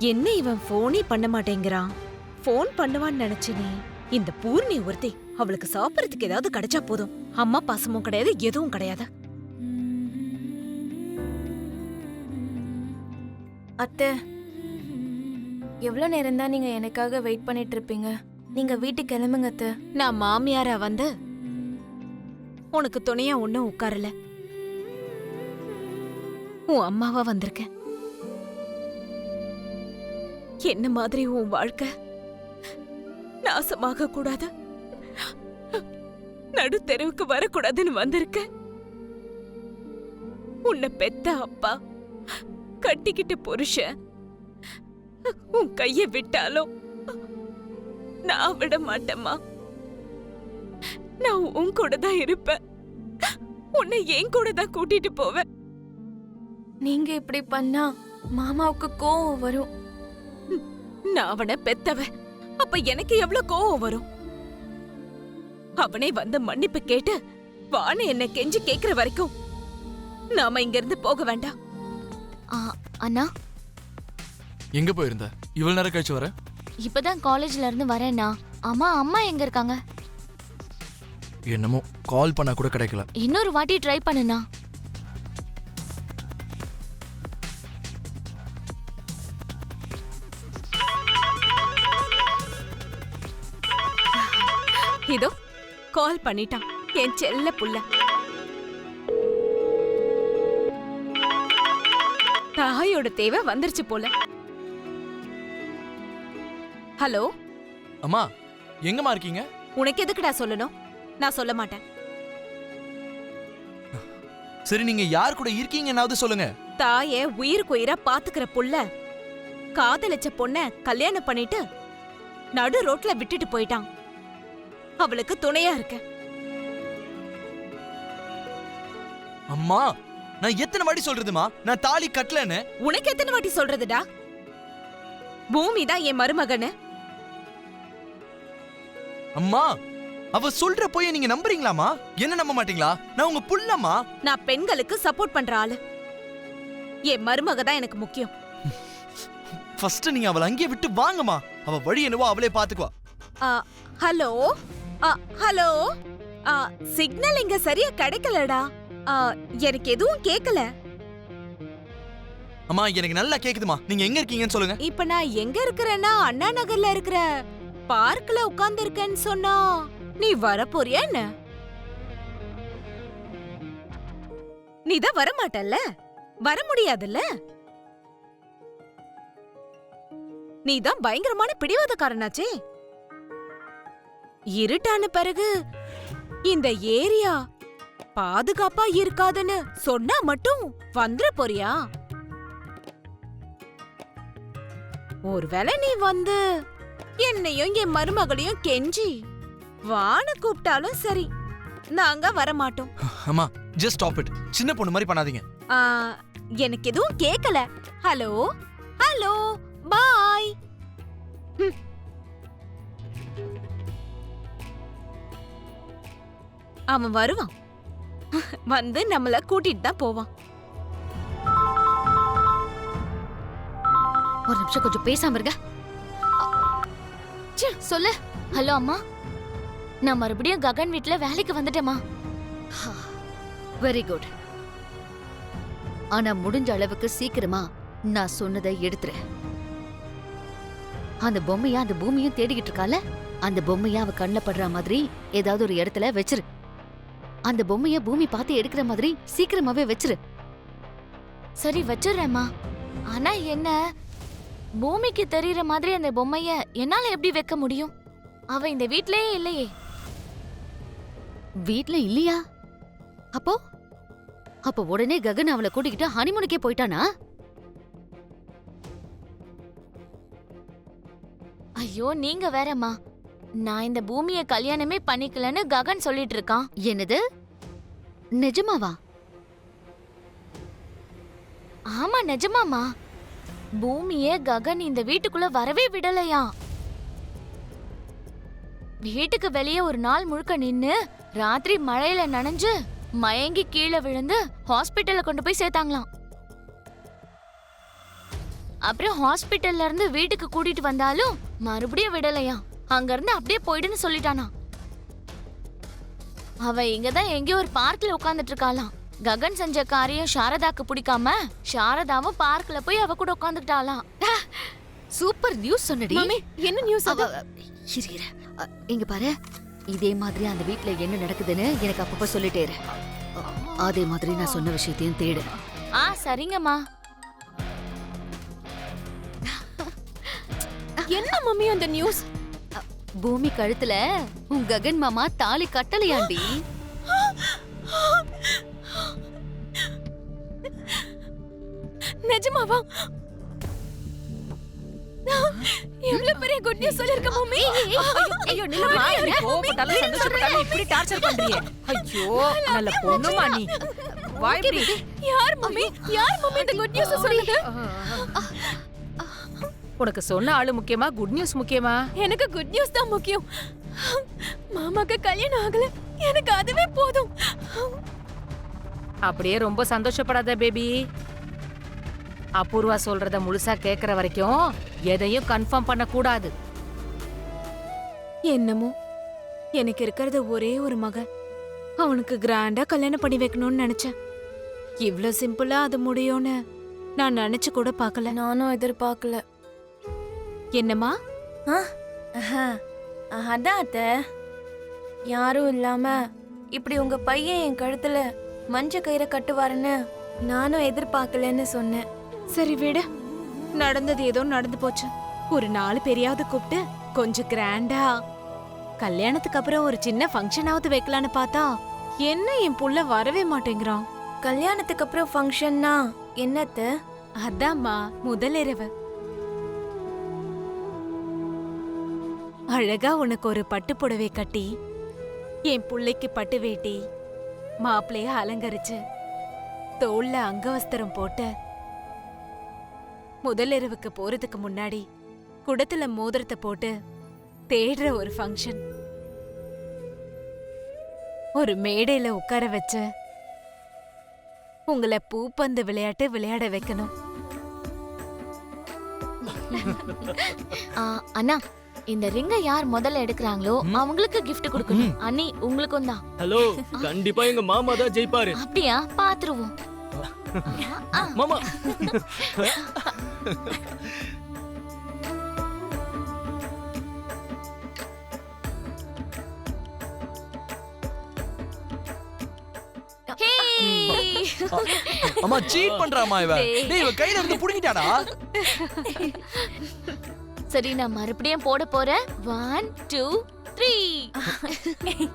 என்ன இவன் போனே பண்ண மாட்டேங்கிறான்? போன் பண்ணுவான்னு நினைச்சனே. இந்த பூர்ணி ஒருத்தி, அவளுக்கு சாப்பிடறதுக்கு ஏதாவது கிடைச்சா போதும். அம்மா பாசமும் கிடையாது, எதுவும் கிடையாது. அத்தை, எவ்வளவு நேரம் தான் நீங்க எனக்காக வெயிட் பண்ணிட்டு இருப்பீங்க? நீங்க வீட்டுக்கு கிளம்புங்க அத்தை. நான் மாமியாரா வந்து உனக்கு துணையா ஒண்ணும் உட்காரல. உன் அம்மாவா வந்திருக்கேன். என்ன மாதிரி உன் வாழ்க்கை நாசமாக கூடாது, நடு தெருவுக்கு வரக்கூடாதுன்னு வந்திருக்க. உன்னை பெத்த அப்பா, கட்டிக்கிட்ட புருஷன் உன் கைய விட்டாலும் நான் விட மாட்டேம்மா. நான் உன் கூட தான் இருப்பேன். உன்னை என் கூட தான் கூட்டிட்டு போவேன். நீங்க இப்படி பண்ணா மாமாவுக்கு கோவம் வரும். நான் அவனை பெத்தவ, அப்ப எனக்கு எவ்வளவு கோவம் வரும்? அவனே வந்து மன்னிப்பு கேட்டு வானு என்ன கெஞ்சி கேக்குற வரைக்கும் நாம இங்க இருந்து போக வேண்டாம். அண்ணா, எங்க போயிருந்த? இவ்வளவு நேரம் கழிச்சு வர? இப்பதான் காலேஜ்ல இருந்து வரேன்னா. அம்மா எங்க இருக்காங்க? என்னமோ கால் பண்ணா கூட கிடைக்கல. இன்னொரு வாட்டி ட்ரை பண்ணுண்ணா. இதோ கால் பண்ணிட்டான் என் செல்ல புள்ள. தாயோட தேவை வந்துருச்சு போல. ஹலோ அம்மா, எங்கம்மா இருக்கீங்க? உனக்கு எதுக்குடா சொல்லணும்? நான் சொல்ல மாட்டேன். சரி, நீங்க யார் கூட இருக்கீங்கன்னாவது சொல்லுங்க. தாய உயிருக்கு உயிரா பாத்துக்கிற புள்ள காதலிச்ச பொண்ண கல்யாணம் பண்ணிட்டு நடு ரோட்ல விட்டுட்டு போயிட்டான். அவளுக்கு துணையா இருக்க. அம்மா, நான் எத்தனை வாட்டி சொல்றதுமா நான் தாலி கட்டலன்னு? உனக்கு எத்தனை வாட்டி சொல்றதுடா? பூமி தான் என் மருமகன்னு. அம்மா, அவ சொல்ற போய் நீங்க நம்புறீங்களாமா? என்ன நம்ப மாட்டீங்களா? நான் உங்க புள்ளம்மா. நான் பெண்களுக்கு சப்போர்ட் பண்ற ஆளு. என் மருமக தான் எனக்கு முக்கியம். ஃபர்ஸ்ட் நீங்க அவளை அங்கேயே விட்டு வாங்கம்மா. அவ வழி என்னவோ அவளே பாத்துக்குவா. ஹலோ ஹலோ, சிக்னல் இங்க சரியா கிடைக்கலடா. எனக்கு எதுவும் கேக்கல. அம்மா, எனக்கு நல்லா கேக்குதுமா. நீங்க எங்க இருக்கீங்கன்னு சொல்லுங்க. இப்ப நான் எங்க இருக்கிறேன்னா அண்ணா நகர்ல இருக்கிற பார்க்ல உட்கார்ந்து இருக்கேன்னு சொன்னா நீ வர போறியா என்ன? நீதான் வர மாட்டல்ல, வர முடியாதுல்ல. நீதான் பயங்கரமான பிடிவாதக்காரனாச்சே. இருட்டான பிறகு இந்த ஏரியா பாதுகாப்பா இருக்காதுன்னு சொன்னா மட்டும் வந்துட போறியா? ஒருவேளை நீ வந்து என்னையும் என் மருமகளையும் கெஞ்சி வான்னு கூப்பிட்டாலும் சரி, நாங்க வர மாட்டோம். அம்மா, ஜஸ்ட் ஸ்டாப் இட். சின்ன பொண்ணு மாதிரி பண்ணாதீங்க. எனக்கு எதுவும் கேக்கல. ஹலோ ஹலோ, பாய். அவன் வருவான், வந்து நம்மள கூட்டிட்டு தான் போவான். ஒரு நிமிஷம் கொஞ்சம் பேசாம இருங்க. சொல்லு. ஹலோ அம்மா, நான் மறுபடியும் ககன் வீட்ல வேலைக்கு வந்துட்டேமா. Very good. ஆனா முடிஞ்ச அளவுக்கு சீக்கிரமா நான் சொன்னதை எடுத்துரு. அந்த பொம்மையா அந்த பூமியும் தேடிக்கிட்டு இருக்கால, அந்த பொம்மையா அவ கண்ணில் படுற மாதிரி ஏதாவது ஒரு இடத்துல வச்சிரு. அந்த பொம்மைய பூமி பார்த்து எடுக்கிற மாதிரி சீக்கிரமாவே வச்சிரு. சரி, வச்சிடுறேம்மா. ஆனா என்ன, பூமிக்கு தெரியற மாதிரி அந்த பொம்மைய என்னால எப்படி வைக்க முடியும்? அவ இந்த வீட்லயே இல்லையே. வீட்ல இல்லையா? அப்போ அப்போ உடனே ககன் அவளை கூட்டிக்கிட்டு ஹனிமூனுக்கே போயிட்டானா? ஐயோ, நீங்க வேறம்மா. நான் இந்த பூமியை கல்யாணமே பண்ணிக்கலன்னு ககன் சொல்லிட்டு இருக்கான். என்னது, நிஜமாவா? ஆமா, நிஜமாமா. பூமியே ககன் இந்த வீட்டுக்குள்ள வரவே விடலையா. வீட்டுக்கு வெளியே ஒரு நாள் முழுக்க நின்னு ராத்திரி மழையில நனைஞ்சு மயங்கி கீழே விழுந்து ஹாஸ்பிட்டல்ல கொண்டு போய் சேர்த்தாங்களாம். அப்புறம் ஹாஸ்பிட்டல்ல இருந்து வீட்டுக்கு கூட்டிட்டு வந்தாலும் மறுபடியும் விடலையா. அங்க இருந்து அப்படியே போயிடுன்னு சொல்லிட்டானா. அவ இங்கதான் எங்கேயோ ஒரு பார்க்ல உட்கார்ந்துட்டு இருக்காளாம். ககன் செஞ்ச காரியம் சாரதாக்கு பிடிக்காம சாரதாவும் பார்க்ல போய் அவ கூட உட்காந்துக்கிட்டாளாம். சூப்பர் நியூஸ் சொன்னடி. மம்மி என்ன நியூஸ் அது? இரு இரு. இங்க பாரு, இதே மாதிரி அந்த வீட்ல என்ன நடக்குதுன்னு எனக்கு அப்பப்ப சொல்லிட்டே இரு. அதே மாதிரி நான் சொன்ன விஷயத்தையும் தேடு. சரிங்கம்மா. என்ன மம்மி அந்த நியூஸ்? பூமி கழுத்துல உன் ககன் மாமா தாலி கட்டலையாண்டி. நிஜமாவா? எவ்வளவு பெரிய குட் நியூஸ் சொல்லிருக்க மம்மி. ஐயோ நில்லுமா, நீ கோபப்பட்டாலும் சந்தோஷப்பட்டாலும் இப்படி டார்ச்சர் பண்றியே. ஐயோ நல்ல பொண்ணுமா நீ. வாய்ப்ரி. யார் மம்மி இந்த குட் நியூஸ் சொல்லுங்க. உனக்கு சொன்ன ஆளு முக்கியமா குட் நியூஸ் முக்கியமா? எனக்கு குட் நியூஸ் தான் முக்கியம். மாமாக்கு கல்யாணம் ஆகல, எனக்கு அதுவே போதும். அப்படியே ரொம்ப சந்தோஷப்படாத பேபி. அபூர்வா சொல்றத முழுசா கேக்குற வரைக்கும் எதையும் கன்ஃபார்ம் பண்ண கூடாது. என்னமோ எனக்கு இருக்கிறது ஒரே ஒரு மகன், அவனுக்கு கிராண்டா கல்யாணம் பண்ணி வைக்கணும்னு நினைச்சேன். இவ்ளோ சிம்பிளா அது முடியும்னு நான் நினைச்சு கூட பார்க்கல. நானும் எதிர்பார்க்கல. என்னம்மா? அதான் அத்த, யாரும் இல்லாம இப்படி உங்க பையன் என் கழுத்துல மஞ்ச கயிறை கட்டுவாருன்னு நானும் எதிர்பார்க்கலன்னு சொன்னேன். சரி விடு, நடந்தது ஏதோ நடந்து போச்சு. ஒரு 4 பேரையாவது கூப்பிட்டு கொஞ்சம் கிராண்டா கல்யாணத்துக்கு அப்புறம் ஒரு சின்ன ஃபங்க்ஷனாவது வைக்கலான்னு பார்த்தா என்ன என் புள்ள வரவே மாட்டேங்கிறான். கல்யாணத்துக்கு அப்புறம் ஃபங்க்ஷன்னா என்னத்த? அதாம்மா முதலிரவு. அழகா உனக்கு ஒரு பட்டு புடவை கட்டி, என் புள்ளைக்கு பட்டு வேட்டி, மாப்பிளைய அலங்கரிச்சு, தோல்ல அங்கவஸ்திரம் போட்டு, முதலிரவுக்கு போறதுக்கு முன்னாடி குடத்துல மோதிரத்தை போட்டு தேடுற ஒரு ஃபங்க்ஷன். ஒரு மேடையில உட்கார வச்சு உங்களை பூப்பந்து விளையாட்டு விளையாட வைக்கணும். அண்ணா, இந்த ரிங்க யார் முதல்ல எடுக்கறாங்களோ அவங்களுக்கு gift கொடுக்கணும். அண்ணி உங்களுக்கும் தான். ஹலோ, கண்டிப்பா எங்க மாமா தான் ஜெயிப்பாரு. அப்படியா? பாத்துருவோம். மாமா அம்மா சீட் பண்றாமா இவ. டேய் இவ கையில இருந்து புடிங்கிட்டாடா. சரி, நான் மறுபடியும் போட போறேன். 1 2 3.